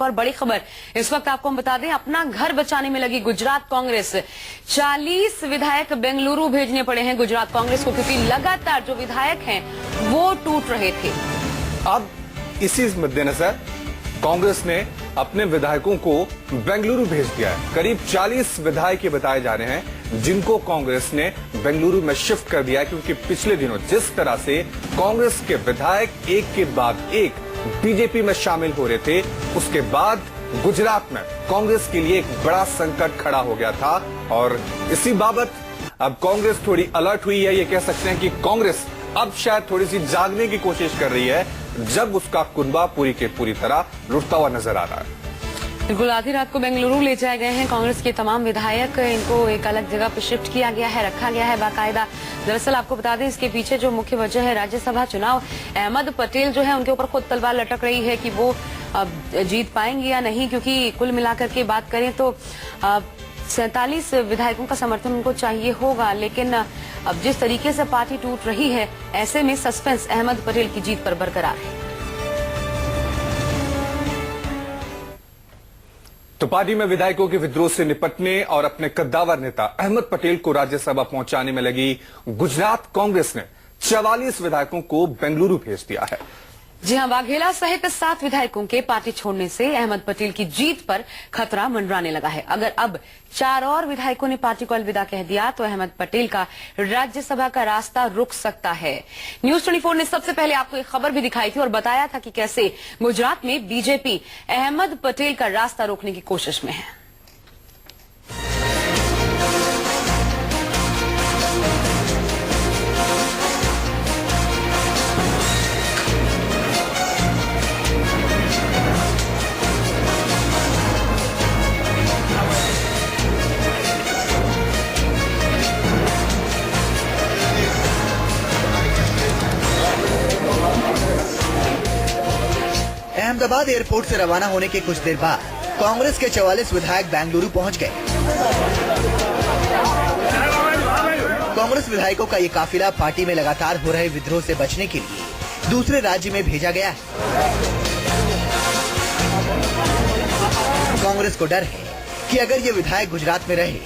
और बड़ी खबर इस वक्त आपको हम बता दें, अपना घर बचाने में लगी गुजरात कांग्रेस। 40 विधायक बेंगलुरु भेजने पड़े हैं गुजरात कांग्रेस को, क्योंकि लगातार जो विधायक हैं वो टूट रहे थे। अब इसी मद्देनजर कांग्रेस ने अपने विधायकों को बेंगलुरु भेज दिया है। करीब 40 विधायक ये बताए जा रहे हैं जिनको कांग्रेस ने बेंगलुरु में शिफ्ट कर दिया है, क्योंकि पिछले दिनों जिस तरह से कांग्रेस के विधायक एक के बाद एक बीजेपी में शामिल हो रहे थे, उसके बाद गुजरात में कांग्रेस के लिए एक बड़ा संकट खड़ा हो गया था। और इसी बाबत अब कांग्रेस थोड़ी अलर्ट हुई है। ये कह सकते हैं कि कांग्रेस अब शायद थोड़ी सी जागने की कोशिश कर रही है, जब उसका कुनबा पूरी के पूरी तरह लुटता हुआ नजर आ रहा है। बिल्कुल, आधी रात को बेंगलुरु ले जाए गए हैं कांग्रेस के तमाम विधायक। इनको एक अलग जगह पर शिफ्ट किया गया है, रखा गया है बाकायदा। दरअसल आपको बता दें, इसके पीछे जो मुख्य वजह है राज्यसभा चुनाव। अहमद पटेल जो है उनके ऊपर खुद तलवार लटक रही है कि वो जीत पाएंगे या नहीं, क्योंकि कुल मिलाकर के बात करें तो 47 विधायकों का समर्थन उनको चाहिए होगा। लेकिन अब जिस तरीके से पार्टी टूट रही है, ऐसे में सस्पेंस अहमद पटेल की जीत पर बरकरार है। तो पार्टी में विधायकों के विद्रोह से निपटने और अपने कद्दावर नेता अहमद पटेल को राज्यसभा पहुंचाने में लगी गुजरात कांग्रेस ने 44 विधायकों को बेंगलुरु भेज दिया है। जी हां, वाघेला सहित 7 विधायकों के पार्टी छोड़ने से अहमद पटेल की जीत पर खतरा मंडराने लगा है। अगर अब 4 और विधायकों ने पार्टी को अलविदा कह दिया तो अहमद पटेल का राज्यसभा का रास्ता रुक सकता है। न्यूज 24 ने सबसे पहले आपको एक खबर भी दिखाई थी और बताया था कि कैसे गुजरात में बीजेपी अहमद पटेल का रास्ता रोकने की कोशिश में है। अहमदाबाद एयरपोर्ट से रवाना होने के कुछ देर बाद कांग्रेस के 44 विधायक बेंगलुरु पहुंच गए। कांग्रेस विधायकों का ये काफिला पार्टी में लगातार हो रहे विद्रोह से बचने के लिए दूसरे राज्य में भेजा गया है। कांग्रेस को डर है कि अगर ये विधायक गुजरात में रहे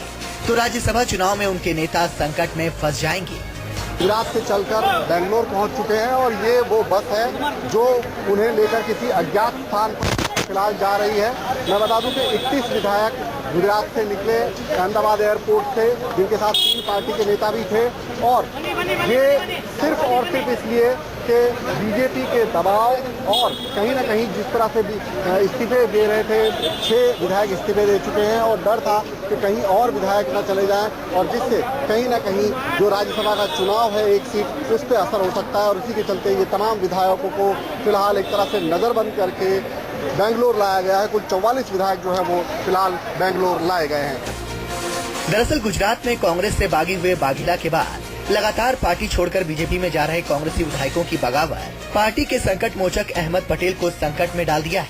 तो राज्यसभा चुनाव में उनके नेता संकट में फंस जाएंगे। गुजरात से चलकर बेंगलोर पहुंच चुके हैं और ये वो बस है जो उन्हें लेकर किसी अज्ञात स्थान पर फिलहाल जा रही है। मैं बता दूं कि 31 विधायक गुजरात से निकले अहमदाबाद एयरपोर्ट से, जिनके साथ 3 पार्टी के नेता भी थे। और ये सिर्फ और सिर्फ इसलिए कि बीजेपी के दबाव और कहीं ना कहीं जिस तरह से इस्तीफे दे रहे थे, 6 विधायक इस्तीफे दे चुके हैं और डर था कि कहीं और विधायक न चले जाएं और जिससे कहीं ना कहीं जो राज्यसभा का चुनाव है एक सीट, उस पर असर हो सकता है। और इसी के चलते ये तमाम विधायकों को फिलहाल एक तरह से नजरबंद करके बेंगलोर लाया गया है। कुल 44 विधायक जो है वो फिलहाल बेंगलोर लाए गए हैं। दरअसल गुजरात में कांग्रेस से बागी हुए वाघेला के बाद लगातार पार्टी छोड़कर बीजेपी में जा रहे कांग्रेसी विधायकों की बगावत पार्टी के संकट मोचक अहमद पटेल को संकट में डाल दिया है।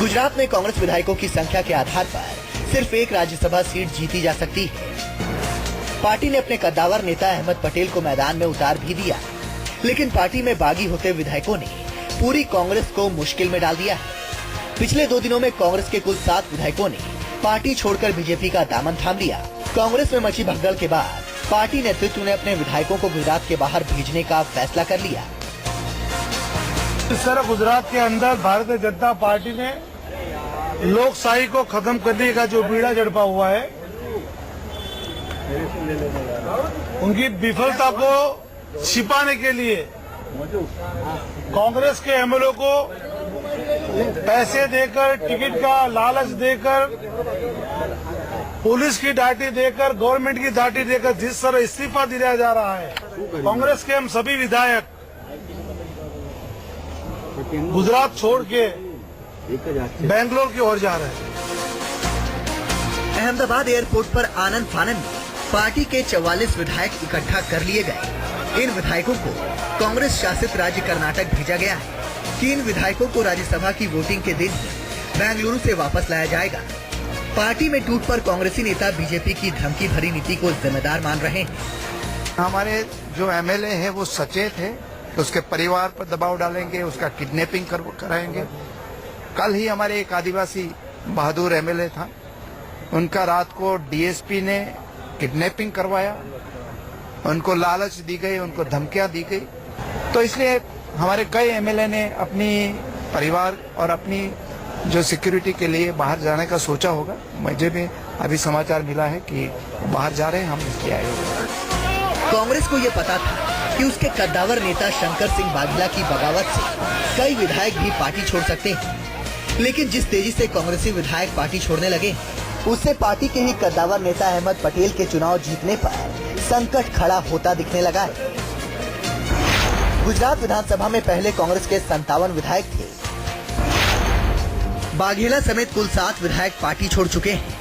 गुजरात में कांग्रेस विधायकों की संख्या के आधार पर सिर्फ एक राज्यसभा सीट जीती जा सकती है। पार्टी ने अपने कद्दावर नेता अहमद पटेल को मैदान में उतार भी दिया, लेकिन पार्टी में बागी होते विधायकों ने पूरी कांग्रेस को मुश्किल में डाल दिया है। पिछले 2 दिनों में कांग्रेस के कुल 7 विधायकों ने पार्टी छोड़कर बीजेपी का दामन थाम लिया। कांग्रेस में मची भगदड़ के बाद पार्टी नेतृत्व ने अपने विधायकों को गुजरात के बाहर भेजने का फैसला कर लिया। इस तरह गुजरात के अंदर भारतीय जनता पार्टी ने लोकशाही को खत्म करने का जो बीड़ा झड़पा हुआ है, उनकी विफलता को छिपाने के लिए कांग्रेस के एमएलए को पैसे देकर, टिकट का लालच देकर, पुलिस की डाटी देकर, गवर्नमेंट की डाटी देकर जिस तरह इस्तीफा दिया जा रहा है, कांग्रेस के हम सभी विधायक गुजरात छोड़ के बेंगलोर की ओर जा रहे हैं। अहमदाबाद एयरपोर्ट पर आनंद फानन में पार्टी के 44 विधायक इकट्ठा कर लिए गए। इन विधायकों को कांग्रेस शासित राज्य कर्नाटक भेजा गया है। 3 विधायकों को राज्यसभा की वोटिंग के दिन बेंगलुरु से वापस लाया जाएगा। पार्टी में टूट पर कांग्रेसी नेता बीजेपी की धमकी भरी नीति को जिम्मेदार मान रहे हैं। हमारे जो एमएलए हैं वो सचेत है, उसके परिवार पर दबाव डालेंगे, उसका किडनैपिंग कराएंगे, कल ही हमारे एक आदिवासी बहादुर एमएलए था, उनका रात को डीएसपी ने किडनैपिंग करवाया, उनको लालच दी गई, उनको धमकियां दी गई। तो इसलिए हमारे कई एमएलए ने अपनी परिवार और अपनी जो सिक्योरिटी के लिए बाहर जाने का सोचा होगा। मुझे भी अभी समाचार मिला है कि बाहर जा रहे हैं, हम इसलिए आए हुए। कांग्रेस को ये पता था कि उसके कद्दावर नेता शंकर सिंह वाघेला की बगावत से कई विधायक भी पार्टी छोड़ सकते हैं, लेकिन जिस तेजी से कांग्रेसी विधायक पार्टी छोड़ने लगे, उससे पार्टी के ही कद्दावर नेता अहमद पटेल के चुनाव जीतने पर संकट खड़ा होता दिखने लगा है। गुजरात विधानसभा में पहले कांग्रेस के 57 विधायक थे। वाघेला समेत कुल 7 विधायक पार्टी छोड़ चुके हैं।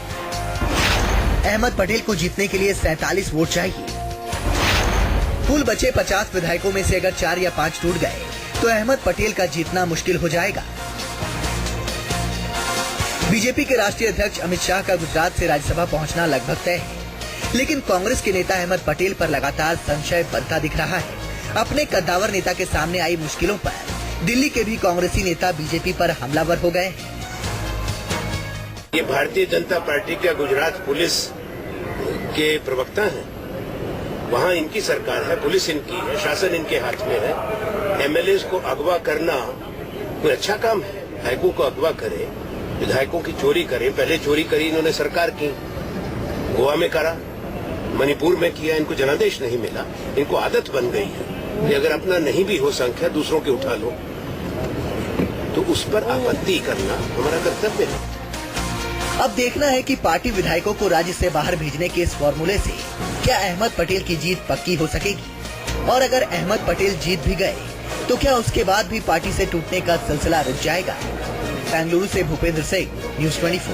अहमद पटेल को जीतने के लिए 47 वोट चाहिए। कुल बचे 50 विधायकों में से अगर 4 या 5 टूट गए तो अहमद पटेल का जीतना मुश्किल हो जाएगा। बीजेपी के राष्ट्रीय अध्यक्ष अमित शाह का गुजरात से राज्यसभा पहुंचना लगभग तय है, लेकिन कांग्रेस के नेता अहमद पटेल पर लगातार संशय बनता दिख रहा है। अपने कद्दावर नेता के सामने आई मुश्किलों पर दिल्ली के भी कांग्रेसी नेता बीजेपी पर हमलावर हो गए। ये भारतीय जनता पार्टी का गुजरात पुलिस के प्रवक्ता हैं, वहाँ इनकी सरकार है, पुलिस इनकी है, शासन इनके हाथ में है। एमएलए को अगवा करना कोई अच्छा काम है? विधायकों को अगवा करे, विधायकों की चोरी करे। पहले चोरी करी इन्होंने सरकार की, गोवा में करा, मणिपुर में किया, इनको जनादेश नहीं मिला, इनको आदत बन गई है कि अगर अपना नहीं भी हो संख्या दूसरों की उठा लो, तो उस पर आपत्ति करना हमारा कर्तव्य है। अब देखना है कि पार्टी विधायकों को राज्य से बाहर भेजने के इस फॉर्मूले से क्या अहमद पटेल की जीत पक्की हो सकेगी, और अगर अहमद पटेल जीत भी गए तो क्या उसके बाद भी पार्टी से टूटने का सिलसिला रुक जाएगा। बेंगलुरु से भूपेंद्र सिंह, न्यूज़ 24।